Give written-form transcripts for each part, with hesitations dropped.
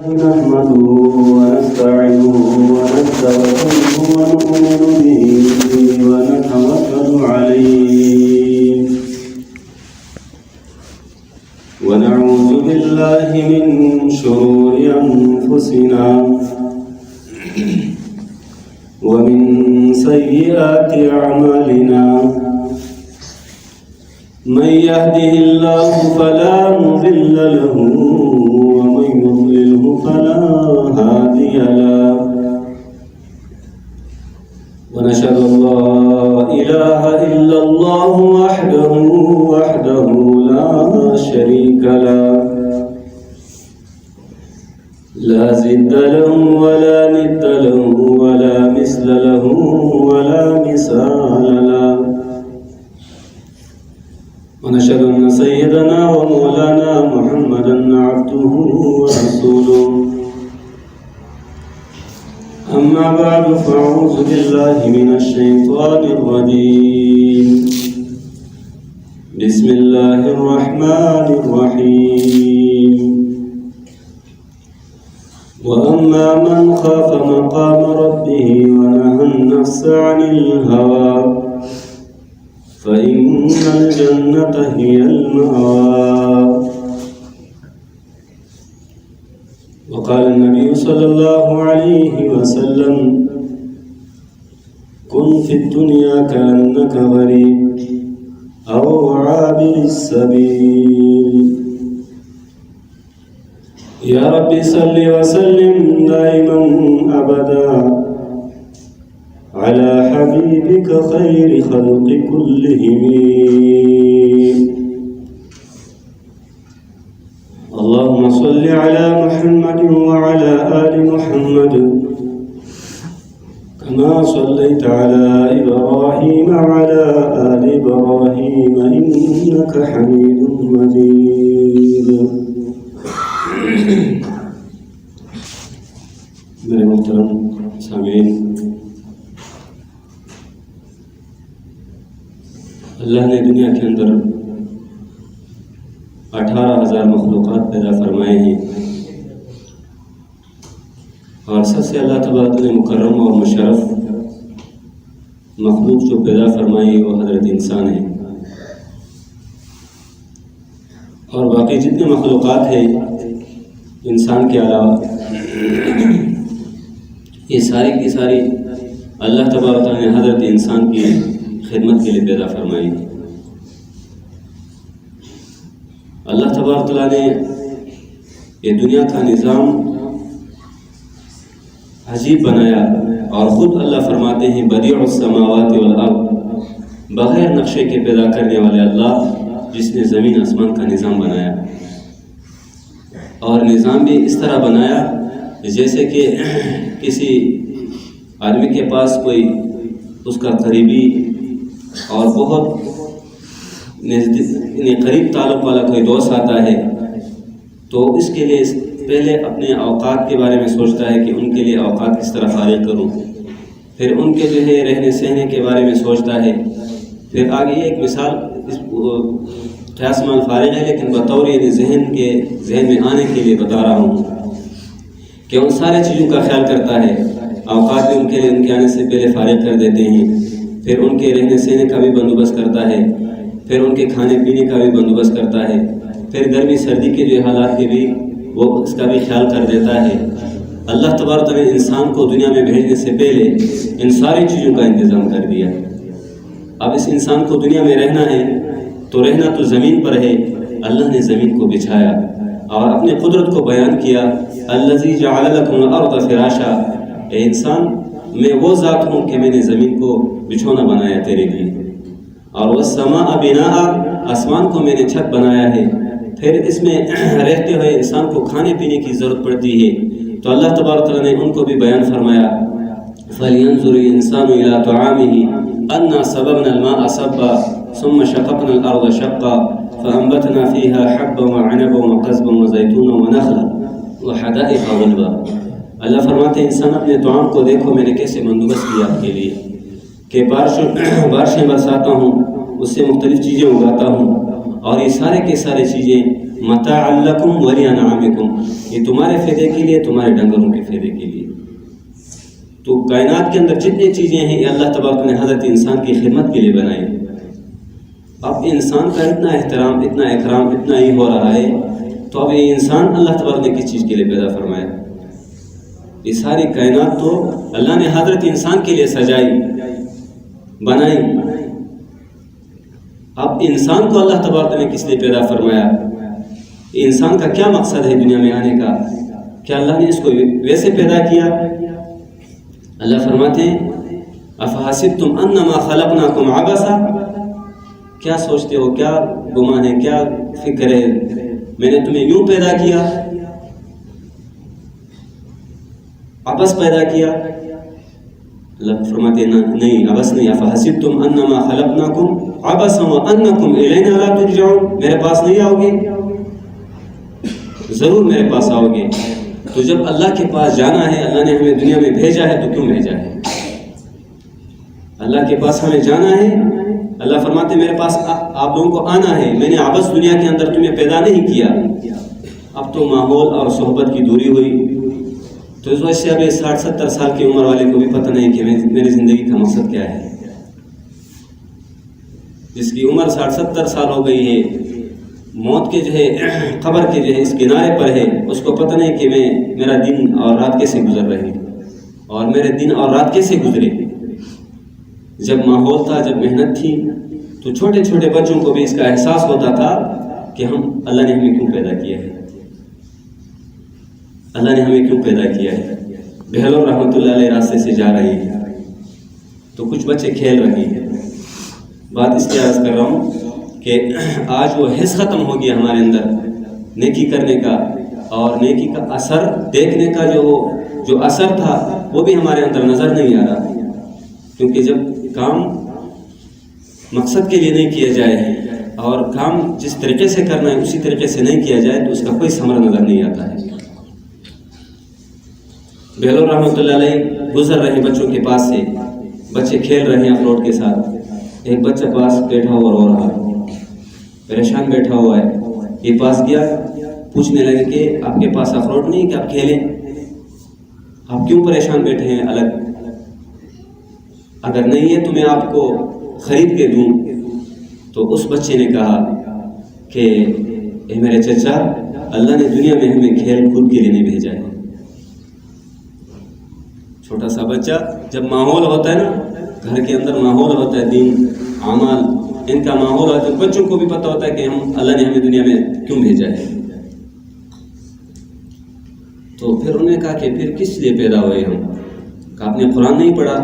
نحمده ونستعينه ونستغفره ونؤمن به ونتوكل عليه ونعوذ بالله من شرور أنفسنا ومن سيئات أعمالنا من يهده الله فلا مضل له ومن يضلله فلا هادي له ونشهد أن لا إله إلا الله وحده لا شريك له لا ضد له ولا ند له ولا مثل له ولا مثال له ونشهد أن سيدنا ومولانا محمدا عبده ورسوله أما بعد فأعوذ بالله من الشيطان الرجيم بسم الله الرحمن الرحيم وأما من خاف مقام ربه ونهى النفس عن الهوى فإن الجنة هي المأوى وقال النبي صلى الله عليه وسلم كن في الدنيا كأنك غريب أو عابر السبيل يا رب صل وسلم دائما أبدا على حبيبك خير خلق كلهم اللهم صل على محمد وعلى آل محمد كما صليت على إبراهيم وعلى آل إبراهيم إنك حميد مجيد میرے محترم سامعین، اللہ نے دنیا کے اندر 18,000 مخلوقات پیدا فرمائے ہیں، اور سب سے اللہ تبارک نے مکرم اور مشرف مخلوق جو پیدا فرمائی وہ حضرت انسان ہے، اور باقی جتنے مخلوقات ہیں انسان کے علاوہ یہ ساری کی ساری اللہ تبارک نے حضرت انسان کی خدمت کے لیے پیدا فرمائی۔ اللہ تبارک تعالیٰ نے یہ دنیا کا نظام عجیب بنایا، اور خود اللہ فرماتے ہیں بدیع السماوات والارض، بغیر نقشے کے پیدا کرنے والے اللہ جس نے زمین آسمان کا نظام بنایا، اور نظام بھی اس طرح بنایا جیسے کہ کسی آدمی کے پاس کوئی اس کا قریبی اور بہت قریب تعلق والا کوئی دوست آتا ہے تو اس کے لیے پہلے اپنے اوقات کے بارے میں سوچتا ہے کہ ان کے لیے اوقات کس طرح فارغ کروں، پھر ان کے جو ہے رہنے سہنے کے بارے میں سوچتا ہے، پھر آگے یہ ایک مثال قیاس مان فارغ ہے لیکن بطور ذہن میں آنے کے لیے بتا رہا ہوں کہ ان سارے چیزوں کا خیال کرتا ہے، اوقات بھی ان کے لیے ان کے آنے سے پہلے فارغ کر دیتے ہیں، پھر ان کے رہنے سہنے کا بھی بندوبست کرتا ہے، پھر ان کے کھانے پینے کا بھی بندوبست کرتا ہے، پھر گرمی سردی کے جو حالات کے بھی وہ اس کا بھی خیال کر دیتا ہے۔ اللہ تبارک نے انسان کو دنیا میں بھیجنے سے پہلے ان ساری چیزوں کا انتظام کر دیا۔ اب اس انسان کو دنیا میں رہنا ہے تو رہنا تو زمین پر ہے، اللہ نے زمین کو بچھایا اور اپنے قدرت کو بیان کیا، الذی جعل لکم الارض فراشا، اے انسان میں وہ ذات ہوں کہ میں نے زمین کو بچھونا بنایا تیرے لیے، اور والسماء بناء، آسمان کو میں نے چھت بنایا ہے، پھر اس میں رہتے ہوئے انسان کو کھانے پینے کی ضرورت پڑتی ہے تو اللہ تبارک تعالیٰ نے ان کو بھی بیان فرمایا، فَلْيَنْظُرِ الْإِنسَانُ إِلَىٰ طَعَامِهِ أَنَّا صَبَبْنَا الْمَاءَ صَبًّا ثُمَّ شَقَقْنَا الْأَرْضَ شَقًّا فَأَنبَتْنَا فِيهَا حَبًّا وَعِنَبًا وَقَضْبًا وَزَيْتُونًا وَنَخْلًا وَحَدَائِقَ غُلْبًا۔ اللہ فرماتے ہیں انسان اپنے طعام کو دیکھو میں نے کیسے بندوبست کیا آپ کے لیے، کہ بارشیں برساتا ہوں، اس سے مختلف چیزیں اگاتا ہوں، اور یہ سارے کے سارے چیزیں متاع لکم ولانعامکم، یہ تمہارے فائدے کے لیے، تمہارے ڈنگروں کے فائدے کے لیے۔ تو کائنات کے اندر جتنی چیزیں ہیں یہ اللہ تبارک نے حضرت انسان کی خدمت کے لیے بنائی۔ اب انسان کا اتنا احترام، اتنا اکرام، اتنا ہی ہو رہا ہے، تو اب یہ انسان اللہ تبارک نے کس چیز کے لیے پیدا فرمایا؟ یہ ساری کائنات تو اللہ نے حضرت انسان کے لیے سجائی، بنائی۔ اب انسان کو اللہ تبارک نے کس لیے پیدا فرمایا؟ انسان کا کیا مقصد ہے دنیا میں آنے کا؟ کیا اللہ نے اس کو ویسے پیدا کیا؟ اللہ فرماتے ہیں افحسبتم انما خلقناکم عبثا، کیا سوچتے ہو، کیا گمان ہے، کیا فکر ہے، میں نے تمہیں یوں پیدا کیا، عبث پیدا کیا؟ اللہ فرماتے ہیں نہیں، عبث نہیں، افحسبتم انما خلقناکم عبثا وانکم الینا لا ترجعون، میرے پاس نہیں آؤ گے؟ ضرور میرے پاس آؤ گے۔ تو جب اللہ کے پاس جانا ہے، اللہ نے ہمیں دنیا میں بھیجا ہے، تو کیوں بھیجا ہے؟ اللہ کے پاس ہمیں جانا ہے، اللہ فرماتے میرے پاس آپ لوگوں کو آنا ہے، میں نے عبث دنیا کے اندر تمہیں پیدا نہیں کیا۔ اب تو ماحول اور صحبت کی دوری ہوئی، تو اس وجہ سے اب 60-70 سال کی عمر والے کو بھی پتہ نہیں کہ میری زندگی کا مقصد کیا ہے۔ جس کی عمر 60-70 سال ہو گئی ہے، موت کے جو ہے قبر کے جو ہے اس کنارے پر ہے، اس کو پتہ نہیں کہ میرا دن اور رات کیسے گزر رہے ہیں، اور میرے دن اور رات کیسے گزرے۔ جب ماحول تھا، جب محنت تھی، تو چھوٹے چھوٹے بچوں کو بھی اس کا احساس ہوتا تھا کہ اللہ نے ہمیں کیوں پیدا کیا ہے، اللہ نے ہمیں کیوں پیدا کیا ہے۔ بہلول رحمۃ اللہ علیہ راستے سے جا رہی ہے، تو کچھ بچے کھیل رہے ہیں۔ بات اس لیے عرض کر رہا ہوں کہ آج وہ حس ختم ہو گیا ہمارے اندر نیکی کرنے کا، اور نیکی کا اثر دیکھنے کا جو اثر تھا وہ بھی ہمارے اندر نظر نہیں آ رہا، کیونکہ جب کام مقصد کے لیے نہیں کیا جائے اور کام جس طریقے سے کرنا ہے اسی طریقے سے نہیں کیا جائے تو اس کا کوئی ثمر نظر نہیں آتا ہے۔ بہلول رحمۃ اللہ علیہ گزر رہے بچوں کے پاس سے، بچے کھیل رہے ہیں اخروٹ کے ساتھ، ایک بچہ پاس بیٹھا ہوا رو رہا، پریشان بیٹھا ہوا ہے، یہ پاس گیا، پوچھنے لگے کہ آپ کے پاس اخروٹ نہیں کہ آپ کھیلیں، آپ کیوں پریشان بیٹھے ہیں الگ؟ اگر نہیں ہے تو میں آپ کو خرید کے دوں۔ تو اس بچے نے کہا کہ اے میرے چچا، اللہ نے دنیا میں ہمیں کھیل کود کے لیے نہیں بھیجا ہے۔ چھوٹا سا بچہ، جب ماحول ہوتا ہے نا، گھر کے اندر ماحول ہوتا ہے، دین اعمال ان کا ماحول ہوتا ہے، بچوں کو بھی پتہ ہوتا ہے کہ اللہ نے ہمیں دنیا میں کیوں بھیجا ہے۔ تو پھر انہوں نے کہا کہ پھر کس لیے پیدا ہوئے ہم؟ کہ آپ نے قرآن نہیں پڑھا؟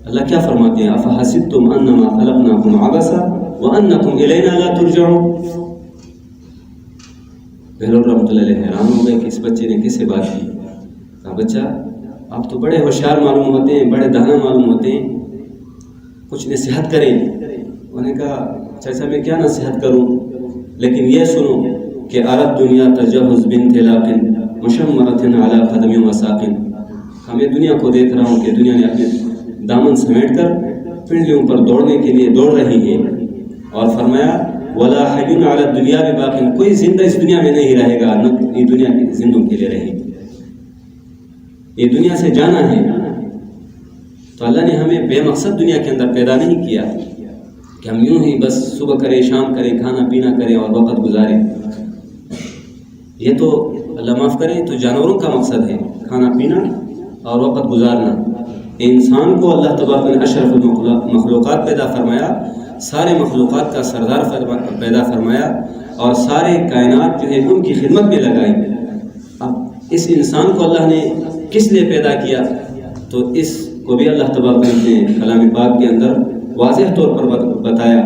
اللہ کیا فرماتے ہیں؟ افحسبتم انما خلقناکم عبثا وانکم الینا لا ترجعون۔ بہلول رحمۃ اللہ علیہ حیران ہو گئے کہ اس بچے نے کس سے بات کی۔ کہا بچہ آپ تو بڑے ہوشیار معلوم ہوتے ہیں، بڑے دانا معلوم ہوتے ہیں، کچھ نصیحت کریں۔ انہوں نے کہا چچا میں کیا نصیحت کروں، لیکن یہ سنو کہ عرب دنیا تجہز بنت لاقن مشمرۃ علی قدم وساقن، ہمیں دنیا کو دیکھ رہا ہوں کہ دنیا نے اپنے دامن سمیٹ کر پنڈلیوں پر دوڑنے کے لیے دوڑ رہی ہے، اور فرمایا ولا حی علی الدنیا بباق، کوئی زندہ اس دنیا میں نہیں رہے گا، نہ یہ دنیا کے زندوں کے لیے رہے گی، یہ دنیا سے جانا ہے۔ تو اللہ نے ہمیں بے مقصد دنیا کے اندر پیدا نہیں کیا کہ ہم یوں ہی بس صبح کریں شام کریں کھانا پینا کریں اور وقت گزاریں۔ یہ تو اللہ معاف کرے تو جانوروں کا مقصد ہے کھانا پینا اور وقت گزارنا۔ انسان کو اللہ تبارک نے اشرف المخلوقات پیدا فرمایا، سارے مخلوقات کا سردار پیدا فرمایا، اور سارے کائنات جو ہے ان کی خدمت میں لگائی۔ اب اس انسان کو اللہ نے کس لیے پیدا کیا؟ تو اس کو بھی اللہ تبارک نے کلام پاک کے اندر واضح طور پر بتایا،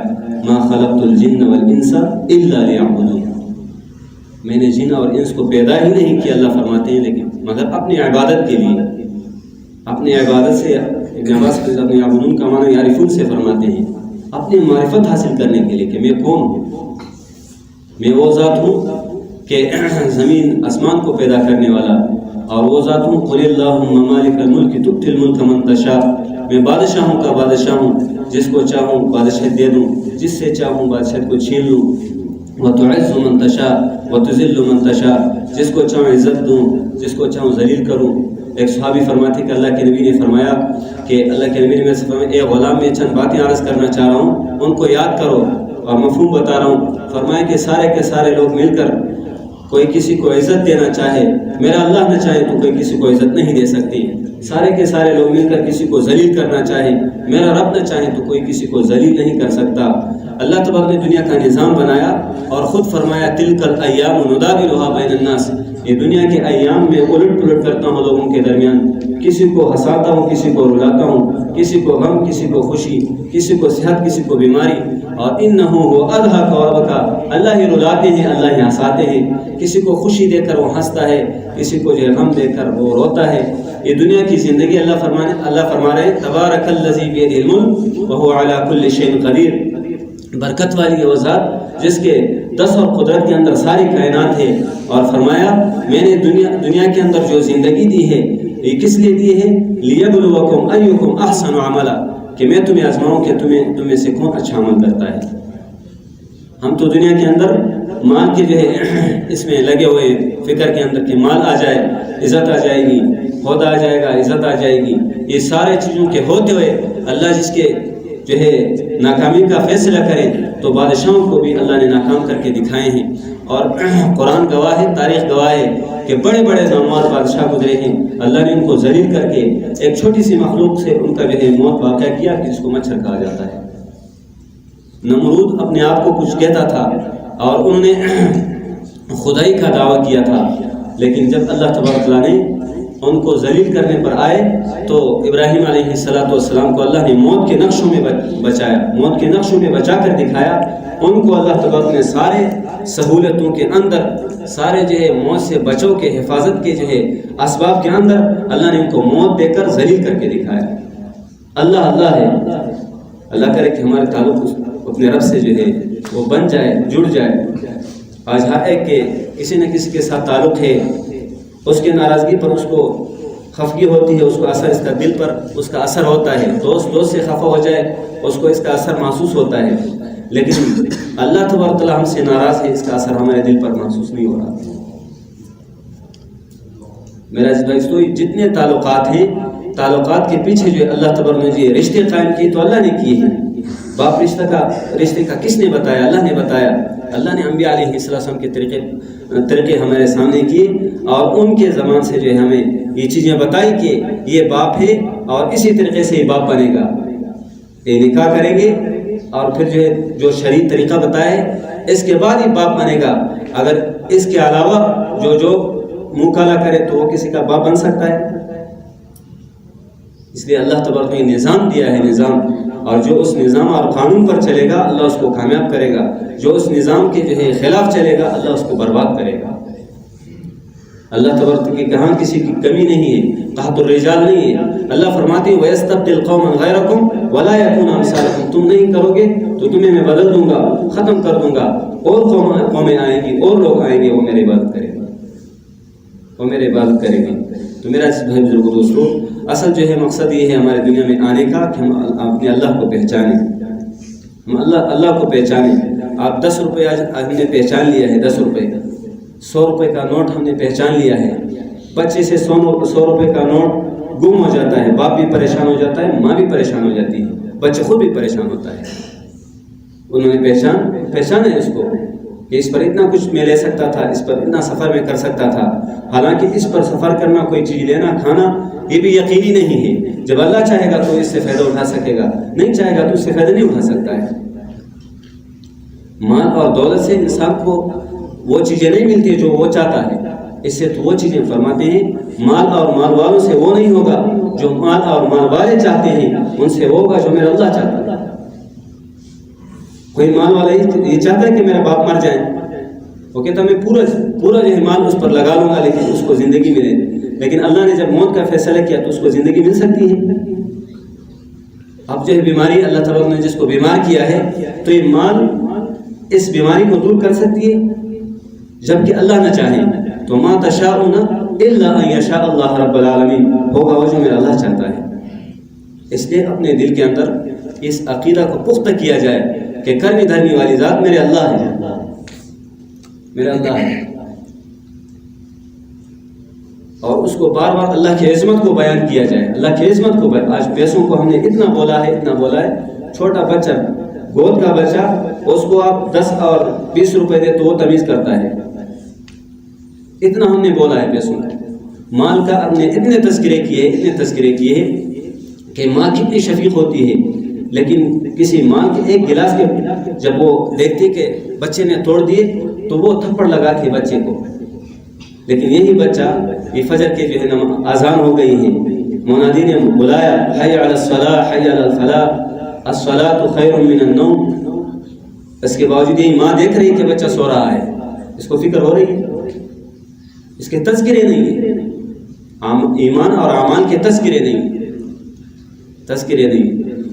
ما خلقت الجن والانس الا لیعبدون، میں نے جن اور انس کو پیدا ہی نہیں کیا، اللہ فرماتے ہیں، لیکن مگر اپنی عبادت کے لیے، اپنی عبادت سے ابن عباس اپنے یعبدون کا معنی یعرفون سے فرماتے ہیں، اپنی معرفت حاصل کرنے کے لیے کہ میں کون ہوں، میں وہ ذات ہوں کہ زمین آسمان کو پیدا کرنے والا، اور وہ ذات ہوں قل اللہم مالک الملک تؤتی الملک من تشاء، میں بادشاہوں کا بادشاہ ہوں، جس کو چاہوں بادشاہ دے دوں، جس سے چاہوں بادشاہ کو چھین لوں۔ وتعز من تشاء وتذل من تشاء، جس کو چاہوں عزت دوں، جس کو چاہوں ذلیل کروں۔ ایک صحابی فرماتے کہ اللہ کے نبی نے فرمایا کہ اللہ کے نبی نے میرے سے فرمایا اے غلام، میں چند باتیں عرض کرنا چاہ رہا ہوں، ان کو یاد کرو اور مفہوم بتا رہا ہوں۔ فرمایا کہ سارے کے سارے لوگ مل کر کوئی کسی کو عزت دینا چاہے، میرا اللہ نہ چاہے تو کوئی کسی کو عزت نہیں دے سکتی۔ سارے کے سارے لوگ مل کر کسی کو ذلیل کرنا چاہے، میرا رب نہ چاہے تو کوئی کسی کو ذلیل نہیں کر سکتا۔ اللہ تبارک نے دنیا کا نظام بنایا اور خود فرمایا تلک الایام نداولها بین الناس، یہ دنیا کے ایام میں الٹ پلٹ کرتا ہوں لوگوں کے درمیان، کسی کو ہنساتا ہوں، کسی کو رلاتا ہوں، کسی کو غم، کسی کو خوشی، کسی کو صحت، کسی کو بیماری۔ اور انہ هو اضحک وابکی، اللہ ہی رلاتے ہیں، اللہ ہی ہنساتے ہیں، کسی کو خوشی دے کر وہ ہنستا ہے، کسی کو جو غم دے کر وہ روتا ہے۔ یہ دنیا کی زندگی اللہ فرما رہے ہیں تبارک الذی بیدہ الملک وہو علی کل شیء قدیر، برکت والی وہ ذات جس کے دس اور قدرت کے اندر ساری کائنات ہے۔ اور فرمایا میں نے دنیا کے اندر جو زندگی دی ہے یہ کس لیے دی ہے؟ لیبلوکم ایکم احسن عملا، کہ میں تمہیں آزماؤں کہ تم میں سے کون اچھا عمل کرتا ہے۔ ہم تو دنیا کے اندر مال کے جو ہے اس میں لگے ہوئے فکر کے اندر کہ مال آ جائے عزت آ جائے گی، عہدہ آ جائے گا عزت آ جائے گی، یہ سارے چیزوں کے ہوتے ہوئے اللہ جس کے جو ہے ناکامی کا فیصلہ کرے تو بادشاہوں کو بھی اللہ نے ناکام کر کے دکھائے ہیں۔ اور قرآن گواہ ہے، تاریخ گواہ ہے کہ بڑے بڑے نامور بادشاہ گزرے ہیں، اللہ نے ان کو ذلیل کر کے ایک چھوٹی سی مخلوق سے ان کا جو ہے موت واقع کیا جس کو مچھر کہا جاتا ہے۔ نمرود اپنے آپ کو کچھ کہتا تھا اور انہوں نے خدائی کا دعویٰ کیا تھا، لیکن جب اللہ تبارک تعالیٰ نے ان کو ذلیل کرنے پر آئے تو ابراہیم علیہ السلام کو اللہ نے موت کے نقشوں میں بچایا، موت کے نقشوں میں بچا کر دکھایا۔ ان کو اللہ تبارک نے سارے سہولتوں کے اندر، سارے جو ہے موت سے بچو کے حفاظت کے جو ہے اسباب کے اندر اللہ نے ان کو موت دے کر ذلیل کر کے دکھایا۔ اللہ ہے، اللہ کرے کہ ہمارے تعلق اپنے رب سے جو ہے وہ بن جائے، جڑ جائے۔ آج ہے کہ کسی نہ کسی کے ساتھ تعلق ہے، اس کے ناراضگی پر اس کو خفگی ہوتی ہے، اس کو اثر اس کا دل پر اس کا اثر ہوتا ہے، دوست سے خفا ہو جائے اس کو اس کا اثر محسوس ہوتا ہے، لیکن اللہ تبارک تعالیٰ ہم سے ناراض ہے، اس کا اثر ہمارے دل پر محسوس نہیں ہو رہا۔ میرا بھائی تو جتنے تعلقات ہیں، تعلقات کے پیچھے جو اللہ تبارک نے جو رشتے قائم کیے تو اللہ نے کیے ہیں۔ باپ رشتے کا کس نے بتایا؟ اللہ نے بتایا۔ اللہ نے انبیاء علیہ السلام کے طریقے ہمارے سامنے کیے اور ان کے زبان سے جو ہے ہمیں یہ چیزیں بتائی کہ یہ باپ ہے اور اسی طریقے سے یہ باپ بنے گا، یہ نکاح کریں گے اور پھر جو ہے جو شرعی طریقہ بتایا ہے اس کے بعد یہ باپ بنے گا۔ اگر اس کے علاوہ جو منہ کالا کرے تو وہ کسی کا باپ بن سکتا ہے؟ اس لیے اللہ تبارک نے نظام دیا ہے، نظام، اور جو اس نظام اور قانون پر چلے گا اللہ اس کو کامیاب کرے گا، جو اس نظام کے جو ہے خلاف چلے گا اللہ اس کو برباد کرے گا۔ اللہ تبارک کی کہاں کسی کی کمی نہیں ہے، قحط الرجال نہیں ہے۔ اللہ فرماتے ہیں وَيَسْتَبْدِلْ قَوْمًا غَيْرَكُمْ وَلَا يَكُونَ أَمْثَالَكُمْ، تم نہیں کرو گے تو تمہیں میں بدل دوں گا، ختم کر دوں گا، اور قومیں آئیں گی، اور لوگ آئیں گے، وہ میری عبادت کریں گے، وہ میری عبادت کریں گے۔ تو میرا بھائی بزرگوں دوستو، اصل جو ہے مقصد یہ ہے ہمارے دنیا میں آنے کا کہ ہم اپنے اللہ کو پہچانیں، ہم اللہ کو پہچانیں۔ آپ 10 روپے آج ہم نے پہچان لیا ہے، 10 روپے، 100 روپے کا نوٹ ہم نے پہچان لیا ہے۔ بچے سے 100 روپے کا نوٹ گم ہو جاتا ہے، باپ بھی پریشان ہو جاتا ہے، ماں بھی پریشان ہو جاتی ہے، بچے خود بھی پریشان ہوتا ہے۔ انہوں نے پہچانا ہے اس کو کہ اس پر اتنا کچھ میں لے سکتا تھا، اس پر اتنا سفر میں کر سکتا تھا، حالانکہ اس پر سفر کرنا، کوئی چیز لینا کھانا یہ بھی یقینی نہیں ہے۔ جب اللہ چاہے گا تو اس سے فائدہ اٹھا سکے گا، نہیں چاہے گا تو اس سے فائدہ نہیں اٹھا سکتا ہے۔ مال اور دولت سے انسان کو وہ چیزیں نہیں ملتی جو وہ چاہتا ہے، اس سے تو وہ چیزیں فرماتے ہیں مال اور مال والوں سے وہ نہیں ہوگا جو مال اور مال والے چاہتے ہیں، ان سے وہ ہوگا جو میرا اللہ چاہتا ہے۔ کوئی مال والا یہ چاہتا ہے کہ میرا باپ مر جائے، وہ کہتا میں پورا جو ہے مال اس پر لگا لوں گا لیکن اس کو زندگی ملے، لیکن اللہ نے جب موت کا فیصلہ کیا تو اس کو زندگی مل سکتی ہے۔ اب جو ہے بیماری اللہ تعالیٰ نے جس کو بیمار کیا ہے تو یہ مال اس بیماری کو دور کر سکتی ہے، جبکہ اللہ نہ چاہے تو ما تشاءون الا ان یشاء اللہ رب العالمین، ہوگا وہ جو میرا اللہ چاہتا ہے۔ اس لیے اپنے دل کے اندر اس عقیدہ کو پختہ کیا جائے کہ کرنی دھرنی والی ذات میرے اللہ ہے، میرا اللہ ہے، اور اس کو بار بار اللہ کی عظمت کو بیان کیا جائے، اللہ کی عظمت کو آج پیسوں کو ہم نے اتنا بولا ہے، چھوٹا بچہ، گود کا بچہ، اس کو آپ 10 اور 20 روپے دے تو وہ تمیز کرتا ہے، اتنا ہم نے بولا ہے پیسوں کا۔ مال کا ہم نے اتنے تذکرے کیے کہ ماں کتنی شفیق ہوتی ہے، لیکن کسی ماں کے ایک گلاس کے جب وہ دیکھتی کہ بچے نے توڑ دیے تو وہ تھپڑ لگاتی بچے کو، لیکن یہی بچہ یہ فجر کے جو ہے اذان ہو گئی ہے، منادی نے بلایا حی علی الصلاۃ حی علی الفلاح الصلاۃ خیر من النوم، اس کے باوجود یہ ماں دیکھ رہی کہ بچہ سو رہا ہے، اس کو فکر ہو رہی ہے، اس کے تذکرے نہیں ہیں، ایمان اور اعمال کے تذکرے نہیں،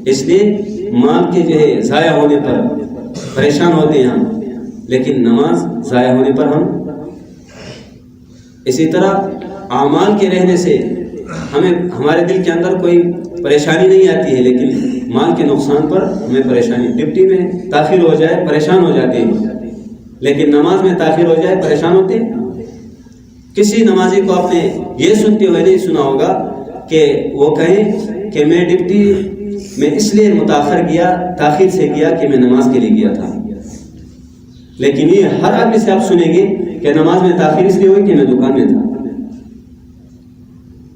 اس لیے مال کے جو ہے ضائع ہونے پر پریشان ہوتے ہیں ہم، لیکن نماز ضائع ہونے پر ہم، اسی طرح اعمال کے رہنے سے ہمارے دل کے اندر کوئی پریشانی نہیں آتی ہے، لیکن مال کے نقصان پر ہمیں پریشانی، ڈپٹی میں تاخیر ہو جائے پریشان ہو جاتے ہیں، لیکن نماز میں تاخیر ہو جائے پریشان ہوتے ہیں۔ کسی نمازی کو آپ نے یہ سنتے ہوئے نہیں سنا ہوگا کہ وہ کہیں کہ میں ڈپٹی میں اس لیے تاخیر سے گیا کہ میں نماز کے لیے گیا تھا، لیکن یہ ہر آدمی سے آپ سنیں گے کہ نماز میں تاخیر اس لیے ہوئی کہ میں دکان میں تھا،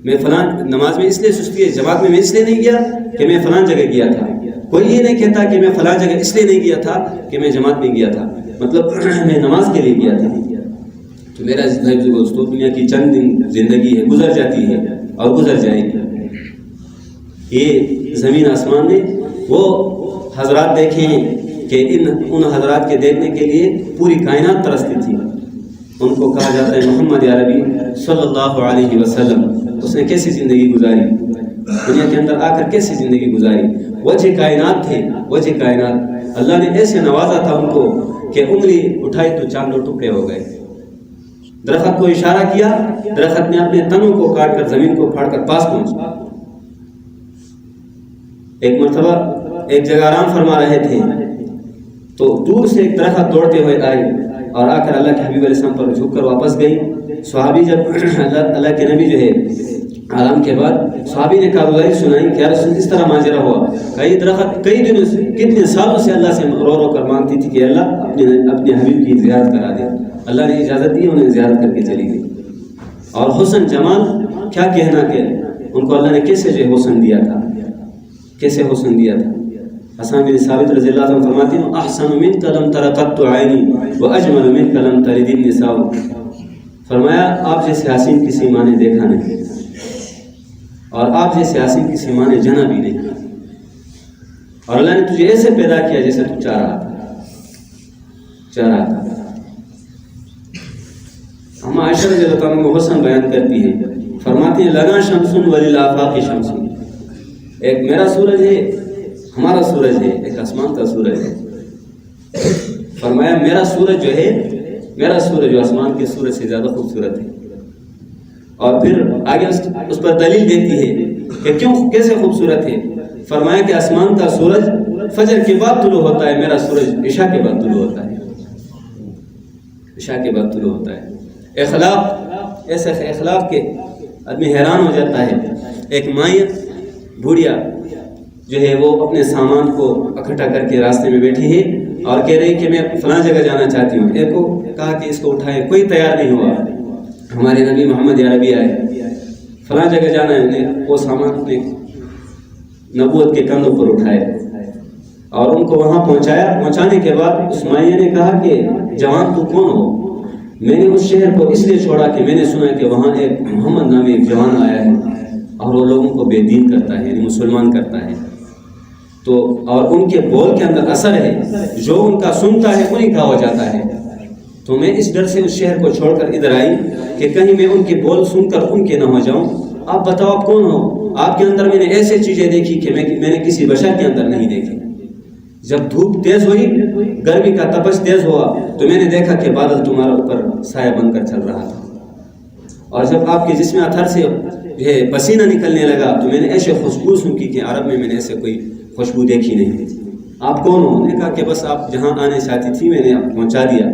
میں فلاں نماز میں اس لیے سستی ہے، جماعت میں اس لیے نہیں گیا کہ میں فلاں جگہ گیا تھا، کوئی یہ نہیں کہتا کہ میں فلاں جگہ اس لیے نہیں گیا تھا کہ میں جماعت میں گیا تھا، مطلب میں نماز کے لیے گیا تھا۔ تو میرا دوستو، دنیا کی چند دن زندگی ہے، گزر جاتی ہے اور گزر جائے گی، یہ زمین آسمان میں وہ حضرات دیکھیں کہ ان حضرات کے دیکھنے کے لیے پوری کائنات ترستی تھی، ان کو کہا جاتا ہے محمد عربی صلی اللہ علیہ وسلم، اس نے کیسی زندگی گزاری، دنیا کے اندر آ کر کیسی زندگی گزاری، وجہ کائنات تھے، وجہ کائنات، اللہ نے ایسے نوازا تھا ان کو کہ انگلی اٹھائی تو چاند ٹکڑے ہو گئے، درخت کو اشارہ کیا، درخت نے اپنے تنوں کو کاٹ کر زمین کو پھاڑ کر پاس پہنچا۔ ایک مرتبہ ایک جگہ آرام فرما رہے تھے تو دور سے ایک درخت دوڑتے ہوئے آئی اور آ کر اللہ کے حبیب علیہ السلام پر جھک کر واپس گئی۔ صحابی جب اللہ کے نبی جو ہے آرام کے بعد صحابی نے کارگزاری سنائی کہ یا رسول اس طرح ماجرا ہوا، کئی درخت کئی دنوں سے کتنے سالوں سے اللہ سے رو رو کر مانگتی تھی کہ اللہ اپنے حبیب کی زیارت کرا دے، اللہ نے اجازت دی، انہیں زیارت کر کے چلی گئی۔ اور حسن جمال کیا کہنا کہ ان کو اللہ نے کیسے جو حسن دیا تھا، کیسے حسن دیا تھا۔ حسن بن ثابت رضی اللہ عنہ فرماتے ہیں احسن منک لم تر قط عینی واجمل منک لم تلد النساء، فرمایا آپ جیسے حسین کسی ماں نے دیکھا نہیں اور آپ جیسے حسین کسی ماں نے جنا بھی نہیں، اور اللہ نے تجھے ایسے پیدا کیا جیسے تو چاہ رہا تھا۔ ہم عائشہ رضی اللہ عنہ کو حسن بیان کرتی ہے، فرماتی ہیں لنا شمس وللآفاق شمس، ایک میرا سورج ہے، ہمارا سورج ہے، ایک آسمان کا سورج ہے، فرمایا میرا سورج جو آسمان کے سورج سے زیادہ خوبصورت ہے۔ اور پھر آگے اس پر دلیل دیتی ہے کہ کیسے خوبصورت ہے، فرمایا کہ آسمان کا سورج فجر کے بعد طلوع ہوتا ہے، میرا سورج عشاء کے بعد طلوع ہوتا ہے، عشاء کے بعد طلوع ہوتا ہے۔ اخلاق، ایسے اخلاق کے آدمی حیران ہو جاتا ہے۔ ایک مائیں بوڑھیا جو ہے وہ اپنے سامان کو اکٹھا کر کے راستے میں بیٹھی ہے اور کہہ رہی کہ میں فلاں جگہ جانا چاہتی ہوں، ایک کو کہا کہ اس کو اٹھائے، کوئی تیار نہیں ہوا۔ ہمارے نبی محمد عربی آئے، فلاں جگہ جانا ہے، انہیں وہ سامان اپنے نبوت کے کندھوں پر اٹھائے اور ان کو وہاں پہنچایا۔ پہنچانے کے بعد اس مائیں نے کہا کہ جوان تو کون ہو؟ میں نے اس شہر کو اس لیے چھوڑا کہ میں نے سنا کہ وہاں ایک محمد نامی ایک جوان آیا ہے اور وہ لوگوں کو بے دین کرتا ہے، یعنی مسلمان کرتا ہے، تو اور ان کے بول کے اندر اثر ہے، جو ان کا سنتا ہے انہیں کا ہو جاتا ہے۔ تو میں اس ڈر سے اس شہر کو چھوڑ کر ادھر آئی کہ کہیں میں ان کے بول سن کر ان کے نہ ہو جاؤں۔ آپ بتاؤ آپ کون ہو؟ آپ کے اندر میں نے ایسے چیزیں دیکھی کہ میں نے کسی بشر کے اندر نہیں دیکھی۔ جب دھوپ تیز ہوئی، گرمی کا تپش تیز ہوا تو میں نے دیکھا کہ بادل تمہارا اوپر سایہ بن کر چل رہا تھا، اور جب آپ کے جسم اتھر سے پسینہ نکلنے لگا تو میں نے ایسے خوشبو سنکی کہ عرب میں نے ایسے کوئی خوشبو دیکھی نہیں۔ آپ کون ہو؟ انہوں نے کہا کہ بس آپ جہاں آنے چاہتی تھی میں نے آپ پہنچا دیا۔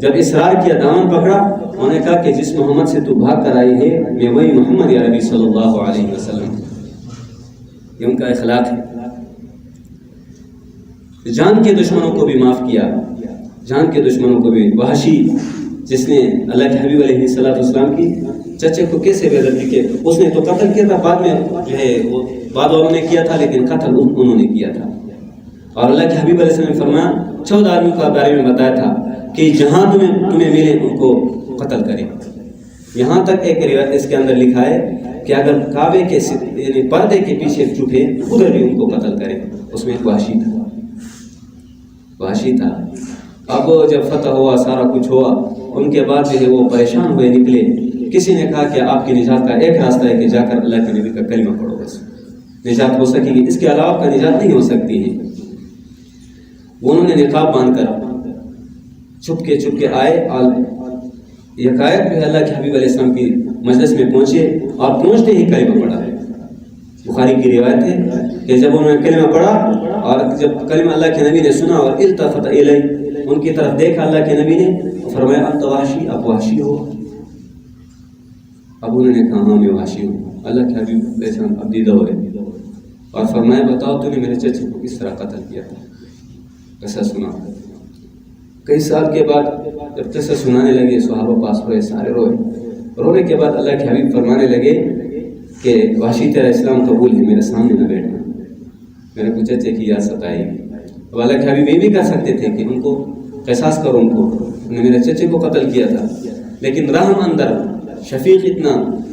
جب اصرار کیا، دامن پکڑا، انہوں نے کہا کہ جس محمد سے تو بھاگ کر آئی ہے میں وہی محمد یا نبی صلی اللہ علیہ وسلم۔ یہ ان کا اخلاق ہے۔ جان کے دشمنوں کو بھی معاف کیا، جان کے دشمنوں کو بھی۔ وحشی جس نے اللہ کے حبیب علیہ السلام کی چچے کو کیسے بے عزتی کی، اس نے تو قتل کیا تھا، بعد میں جو ہے وہ بعد والوں نے کیا تھا، لیکن قتل انہوں نے کیا تھا۔ اور اللہ کے حبیب علیہ السلام نے فرمایا 14 آدمیوں کے بارے میں بتایا تھا کہ جہاں تمہیں ملے ان کو قتل کرے۔ یہاں تک ایک روایت اس کے اندر لکھا ہے کہ اگر کعبے کے یعنی پردے کے پیچھے چھپے ادھر بھی ان کو قتل کرے۔ اس میں ایک وحشی تھا۔ اب جب فتح ہوا، سارا کچھ ہوا، ان کے بعد جو ہے وہ پریشان ہوئے نکلے۔ کسی نے کہا کہ آپ کی نجات کا ایک راستہ ہے کہ جا کر اللہ کے نبی کا کلمہ پڑھو، بس نجات ہو سکے گی، اس کے علاوہ کا نجات نہیں ہو سکتی ہے۔ انہوں نے نقاب باندھ کر چھپ کے آئے اور یکایک جو ہے اللہ کے حبیب علیہ السلام کی مجلس میں پہنچے، اور پہنچتے ہی کلمہ پڑھا۔ بخاری کی روایت ہے کہ جب انہوں نے کلمہ پڑھا اور جب کلمہ اللہ کے نبی نے سنا اور التفت الی، ان کی طرف دیکھا اللہ کے نبی نے، فرمایا انت وحشی، آپ وحشی ہو؟ اب انہوں نے کہا ہاں میں وحشی ہوں۔ اللہ کے حبیب علیہ السلام اب دیدہ ہوئے اور فرمایا بتاؤ تو نے میرے چچے کو کس طرح قتل کیا تھا؟ قصہ سنا۔ کئی سال کے بعد جب قصہ سنانے لگے، صحابہ پاس ہوئے، سارے روئے۔ رونے کے بعد اللہ کے حبیب فرمانے لگے کہ وحشی تیرا اسلام قبول ہے، میرے سامنے نہ بیٹھنا، میرے کو چچے کی یاد ستائی۔ اب اللہ کے حبیب یہ بھی کر سکتے تھے کہ ان کو قصاص کرو، ان کو نے میرے چچے کو قتل کیا تھا، لیکن رحم اندر، شفیق اتنا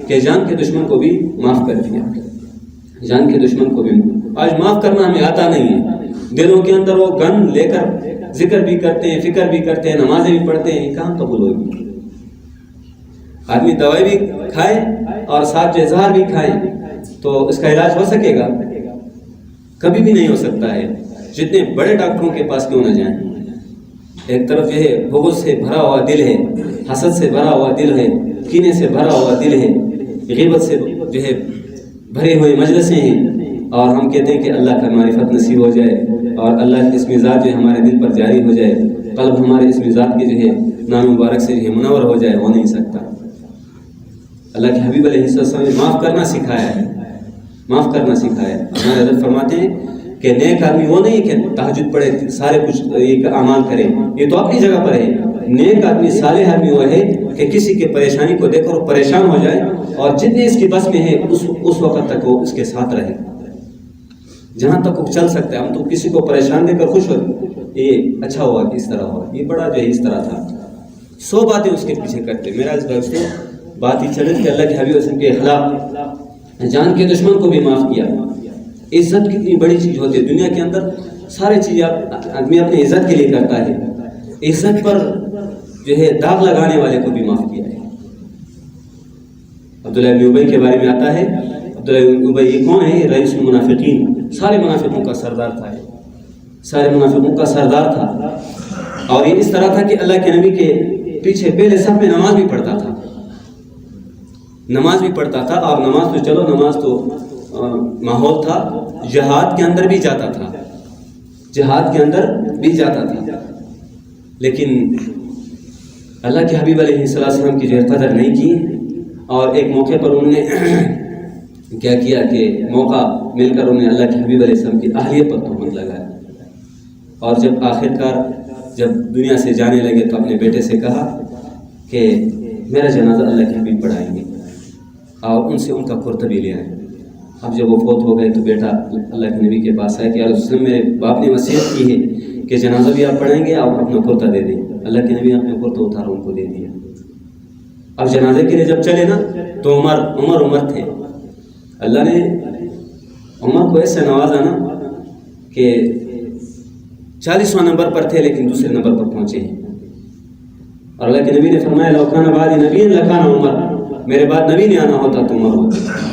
کہ جان کے دشمن کو بھی معاف کر دیا۔ جان کے دشمن کو بھی آج معاف کرنا ہمیں آتا نہیں ہے۔ دلوں کے اندر وہ گن لے کر ذکر بھی کرتے ہیں، فکر بھی کرتے ہیں، نمازیں بھی پڑھتے ہیں، یہ کہاں قبول ہوگی؟ آدمی دوائی بھی کھائے اور ساتھ جہاز بھی کھائے تو اس کا علاج ہو سکے گا؟ کبھی بھی نہیں ہو سکتا ہے، جتنے بڑے ڈاکٹروں کے پاس کیوں نہ جائیں۔ ایک طرف جو ہے بغض سے بھرا ہوا دل ہے، حسد سے بھرا ہوا دل ہے، کینے سے بھرا ہوا دل ہے، غیبت سے جو ہے بھرے ہوئے مجلسیں ہیں، اور ہم کہتے ہیں کہ اللہ کا معرفت نصیب ہو جائے اور اللہ کی اس مزاج جو ہمارے دل پر جاری ہو جائے، قلب ہمارے اس مزاج کے جو ہے نام مبارک سے جو ہے منور ہو جائے، ہو نہیں سکتا۔ اللہ کے حبیب علیہ السلام نے معاف کرنا سکھایا ہے، معاف کرنا سکھایا ہے۔ ہمارے حضرت فرماتے ہیں کہ نیک آدمی وہ نہیں کہ تہجد پڑھے، سارے کچھ ایک اعمال کرے، یہ تو اپنی جگہ پر ہے۔ نیک آدمی، صالح آدمی وہ ہے کہ کسی کے پریشانی کو دیکھ کر پریشان ہو جائے اور جتنے اس کی بس میں ہے اس وقت تک وہ اس کے ساتھ رہے، جہاں تک وہ چل سکتا ہے۔ ہم تو کسی کو پریشان دے کر خوش ہوتے، یہ اچھا ہوا کہ اس طرح ہوا، یہ بڑا جو ہے اس طرح تھا، 100 باتیں اس کے پیچھے کرتے۔ میرا اس دوستوں بات ہی چلے کہ اللہ کے حبیب وسلم کے اخلاق، جان کے دشمن کو بھی معاف کیا۔ عزت کتنی بڑی چیز ہوتی ہے دنیا کے اندر، ساری چیز آدمی اپنی عزت کے لیے کرتا ہے، عزت پر جو ہے داغ لگانے والے کو بھی معاف کیا ہے۔ عبداللہ بن ابی کے بارے میں آتا ہے، عبداللہ بن ابی یہ کون ہے؟ رئیس المنافقین، سارے منافقوں کا سردار تھا، سارے منافقوں کا سردار تھا، اور یہ اس طرح تھا کہ اللہ کے نبی کے پیچھے پہلے صف میں نماز بھی پڑھتا تھا، نماز بھی پڑھتا تھا، اور نماز تو چلو نماز تو ماحول تھا، جہاد کے اندر بھی جاتا تھا، جہاد کے اندر بھی جاتا تھا، لیکن اللہ کے حبیب علیہ السلام کی جو قدر نہیں کی۔ اور ایک موقع پر انہوں نے کیا کیا کہ موقع مل کر انہوں نے اللہ کے حبیب علیہ السلام کی اہلیت پر تہمت لگایا، اور جب آخرکار جب دنیا سے جانے لگے تو اپنے بیٹے سے کہا کہ میرا جنازہ اللہ کے حبیب پڑھائیں گے اور ان سے ان کا کرتبی لے آئیں۔ اب جب وہ فوت ہو گئے تو بیٹا اللہ کے نبی کے پاس آیا کہ یا رسول اللہ، میرے باپ نے وصیت کی ہے کہ جنازہ بھی آپ پڑھیں گے، آپ اپنا کرتا دے دیں۔ اللہ کے نبی نے اپنا کرتا اتارا ان کو دے دیا۔ اب جنازے کے لیے جب چلے نا تو عمر تھے، اللہ نے عمر کو ایسے نوازا نا کہ 40واں نمبر پر تھے لیکن دوسرے نمبر پر پہنچے ہیں، اور اللہ کے نبی نے فرمایا لو کان بعد نبی لکان عمر، میرے بعد نبی نے آنا ہوتا تو عمر ہوتا۔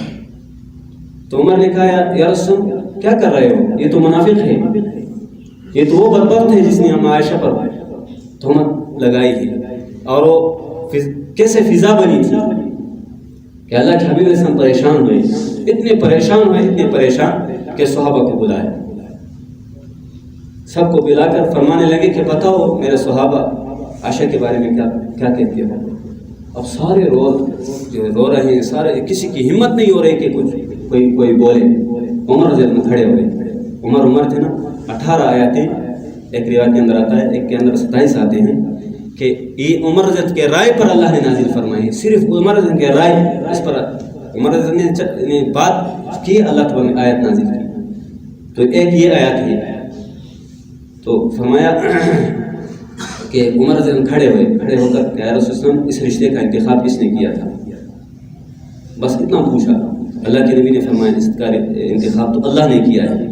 تو عمر نے کہا یا رسول کیا کر رہے ہو، یہ تو منافق ہے، یہ تو وہ بدبخت ہے جس نے ہم عائشہ پر تہمت لگائی ہے، اور وہ کیسے فضا بنی تھی کہ اللہ کے حبیب علیہ السلام پریشان ہوئے، اتنے پریشان کہ صحابہ کو بلائے، سب کو بلا کر فرمانے لگے کہ بتاؤ میرے صحابہ عائشہ کے بارے میں کیا کہتے ہو. اب سارے رو رہے ہیں، سارے، کسی کی ہمت نہیں ہو رہی کہ کچھ کوئی بولے. عمر رضی اللہ عنہ کھڑے ہوئے. عمر تھے نا. 18 آیاتیں ایک روایت کے اندر آتا ہے، ایک کے اندر 27 آتے ہیں کہ یہ عمر رضی کے رائے پر اللہ نے نازل فرمائی. صرف عمر رضی کے رائے اس پر عمر رضی نے بات کی، اللہ تعالیٰ نے آیت نازل کی. تو ایک یہ آیت ہے. تو فرمایا کہ عمر رضی اللہ کھڑے ہو کر یا رسول اللہ اس رشتے کا انتخاب کس نے کیا تھا؟ بس اتنا پوچھا. اللہ کے نبی نے فرمایا اس کا انتخاب تو اللہ نے کیا ہے.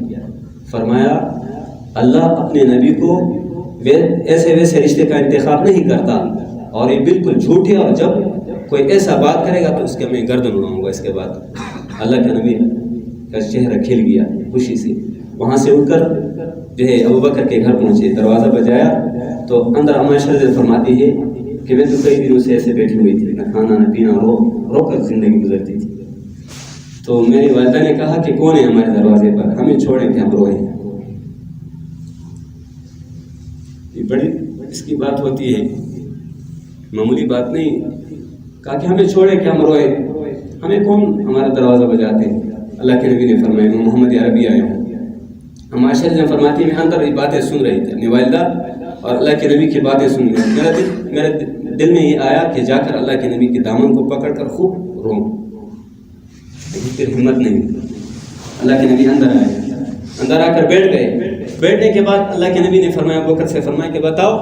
فرمایا اللہ اپنے نبی کو ایسے ویسے رشتے کا انتخاب نہیں کرتا، اور یہ بالکل جھوٹ ہے، اور جب کوئی ایسا بات کرے گا تو اس کے میں گردن اڑاؤں گا. اس کے بعد اللہ کے نبی کا چہرہ کھل گیا خوشی سے. وہاں سے اٹھ کر جو ہے ابو بکر کے گھر پہنچے. دروازہ بجایا تو اندر عائشہ فرماتی ہے کہ میں تو کئی دنوں سے ایسے بیٹھی ہوئی تھی، نہ کھانا نہ پینا، رو کر زندگی گزرتی تھی. تو میری والدہ نے کہا کہ کون ہے ہمارے دروازے پر، ہمیں چھوڑیں کہ ہم روئیں. یہ بڑی اس کی بات ہوتی ہے، معمولی بات نہیں. کہا کہ ہمیں چھوڑیں کہ ہم روئیں، ہمیں کون ہمارا دروازہ بجاتے ہیں. اللہ کے نبی نے فرمایا میں محمد عربی آیا ہوں. ہم عائشہ نے فرماتی میں اندر یہ باتیں سن رہی تھی، اپنی والدہ اور اللہ کے نبی کی باتیں سن رہی. میرے دل میں یہ آیا کہ جا کر اللہ کے نبی کے دامن کو پکڑ کر خوب رو. لیکن پھر ہمت نہیں. اللہ کے نبی اندر آئے، اندر آ کر بیٹھ گئے. بیٹھنے کے بعد اللہ کے نبی نے فرمایا ابو بکر سے فرمایا کہ بتاؤ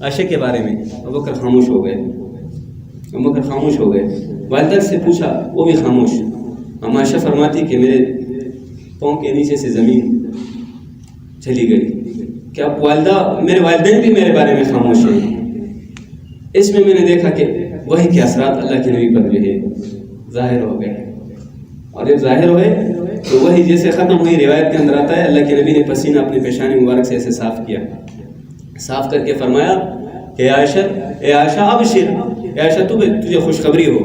عائشہ کے بارے میں. ابو بکر خاموش ہو گئے. والدہ سے پوچھا، وہ بھی خاموش. ہم عائشہ فرماتی کہ میرے پاؤں کے نیچے سے زمین چلی گئی. کیا والدہ، میرے والدین بھی میرے بارے میں خاموش ہیں. اس میں نے دیکھا کہ وہی کے اثرات اللہ کے نبی پر جو ہے ظاہر ہو گئے. اور جب ظاہر ہوئے تو وہی جیسے ختم ہوئی. روایت کے اندر آتا ہے اللہ کے نبی نے پسینہ اپنی پیشانی مبارک سے ایسے صاف کیا، صاف کر کے فرمایا کہ اے عائشہ ابشر، اے عائشہ تجھے خوشخبری ہو.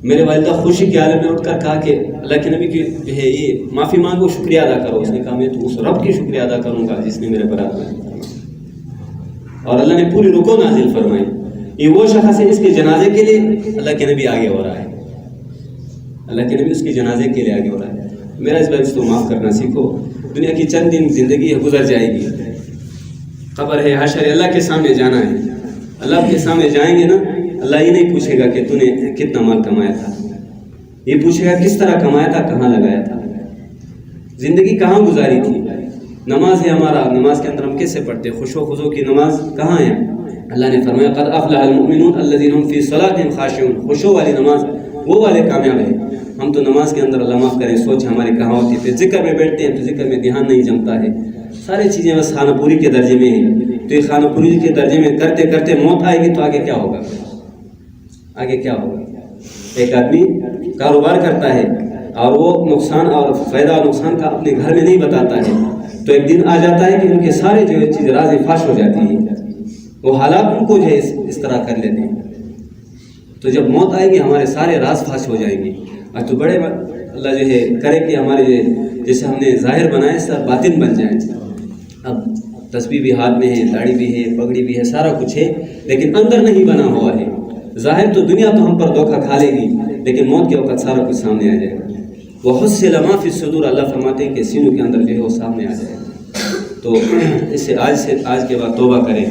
میرے والدہ خوشی کے عالم میں اٹھ کر کہا کہ اللہ کے نبی کی جو ہے یہ معافی مانگو، شکریہ ادا کرو. اس نے کہا میں تو اس رب کی شکریہ ادا کروں گا جس نے میرے برات میں. اور اللہ نے پوری رکو نازل فرمائی. یہ وہ شخص ہے اس کے جنازے کے لیے اللہ کے نبی آگے ہو رہا ہے. اللہ کے نبی اس کے جنازے کے لیے آگے ہو رہا ہے. میرا اس بات کو معاف کرنا سیکھو. دنیا کی چند دن زندگی ہے، گزر جائے گی. قبر ہے، حشر، اللہ کے سامنے جانا ہے. اللہ کے سامنے جائیں گے نا، اللہ یہ نہیں پوچھے گا کہ تو نے کتنا مال کمایا تھا، یہ پوچھے گا کس طرح کمایا تھا، کہاں لگایا تھا، زندگی کہاں گزاری تھی. نماز ہے ہمارا، نماز کے اندر ہم کیسے پڑھتے، خوش و خضوع کی نماز کہاں ہے. اللہ نے فرمایا قد افلح المؤمنون الذین هم فی صلاتهم خاشعون. خشوع والی نماز وہ والے کامیاب ہیں. ہم تو نماز کے اندر اللہ معاف کریں سوچ ہماری کہاں ہوتی ہے. ذکر میں بیٹھتے ہیں تو ذکر میں دھیان نہیں جمتا ہے. ساری چیزیں بس خانہ پوری کے درجے میں ہیں. تو یہ خانہ پوری کے درجے میں کرتے کرتے موت آئے گی تو آگے کیا ہوگا؟ ایک آدمی کاروبار کرتا ہے اور وہ نقصان اور فائدہ اور نقصان کا اپنے گھر میں نہیں بتاتا ہے، تو ایک دن آ جاتا ہے کہ ان کے سارے جو چیز راز فاش ہو جاتی ہیں. وہ حالات ان کو جو ہے اس طرح کر لیتے ہیں. تو جب موت آئے گی ہمارے سارے راز فاش ہو جائیں گے. اور تو بڑے اللہ جو ہے کرے کہ ہمارے جیسے ہم نے ظاہر بنائے سب باطن بن جائیں. اب تسبیح بھی ہاتھ میں ہے، داڑھی بھی ہے، پگڑی بھی ہے، سارا کچھ ہے، لیکن اندر نہیں بنا ہوا ہے. ظاہر تو دنیا تو ہم پر دھوکہ کھا لے گی، لیکن موت کے وقت سارا کچھ سامنے آ جائے گا. وَحُصِّلَ مَا فِي الصُّدُورِ، اللہ فرماتے ہیں کہ سینوں کے اندر جو ہے وہ سامنے آ جائے گا. تو اس سے آج کے بعد توبہ کریں.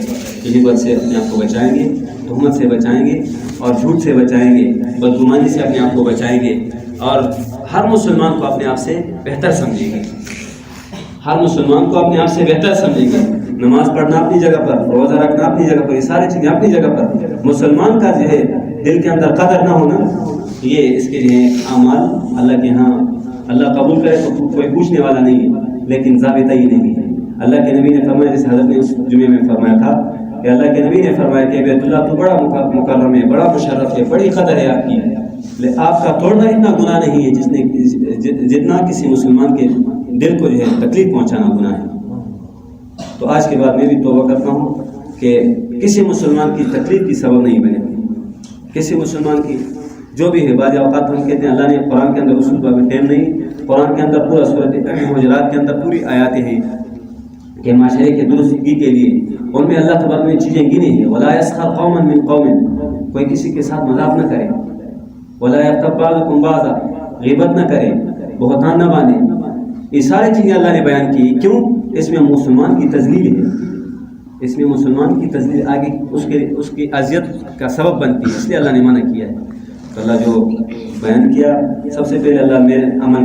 غیبت سے اپنے آپ کو بچائیں گے، تہمت سے بچائیں گے، اور جھوٹ سے بچائیں گے، بدگمانی سے اپنے آپ کو بچائیں گے. اور ہر مسلمان کو اپنے آپ سے بہتر سمجھیں گے. ہر مسلمان کو اپنے آپ سے بہتر سمجھیں گے. نماز پڑھنا اپنی جگہ پر، روزہ رکھنا اپنی جگہ پر، یہ ساری چیزیں اپنی جگہ پر. مسلمان کا جو ہے دل کے اندر قدر نہ ہونا، یہ اس کے لیے اعمال اللہ کے ہاں اللہ قبول کرے تو کوئی پوچھنے والا نہیں ہے، لیکن ضابطہ ہی نہیں ہے. اللہ کے نبی نے فرمایا، جیسے حضرت نے اس جمعے میں فرمایا تھا کہ اللہ کے نبی نے فرمایا کہ بیت اللہ تو بڑا مکرم ہے، بڑا مشرف ہے، بڑی قدر ہے آپ کی، لیکن آپ کا توڑنا اتنا گناہ نہیں ہے جتنا کسی مسلمان کے دل کو جو ہے تکلیف پہنچانا گناہ ہے. تو آج کے بعد میں بھی توبہ کرتا ہوں کہ کسی مسلمان کی تکلیف کی سبب نہیں بنے. کسی مسلمان کی جو بھی ہے، بعض اوقات ہم کہتے ہیں اللہ نے قرآن کے اندر اصول پر ٹائم نہیں، قرآن کے اندر پورا سورۃ حجرات کے اندر پوری آیاتیں ہیں کہ معاشرے کے درستگی کے لیے ان میں اللہ تبارک نے چیزیں گنی ہیں. ولا يسخر قوم من قوم، کوئی کسی کے ساتھ مذاق نہ کرے. ولا يغتب بعضكم بعضا، غیبت نہ کرے، بہتان نہ باندھے. یہ ساری چیزیں اللہ نے بیان کی. کیوں؟ اس میں مسلمان کی تذلیل ہے، اس میں مسلمان کی تذلیل آگے اس کی اذیت کا سبب بنتی ہے، اس لیے اللہ نے منع کیا ہے. تو اللہ جو بیان کیا، سب سے پہلے اللہ میرے عمل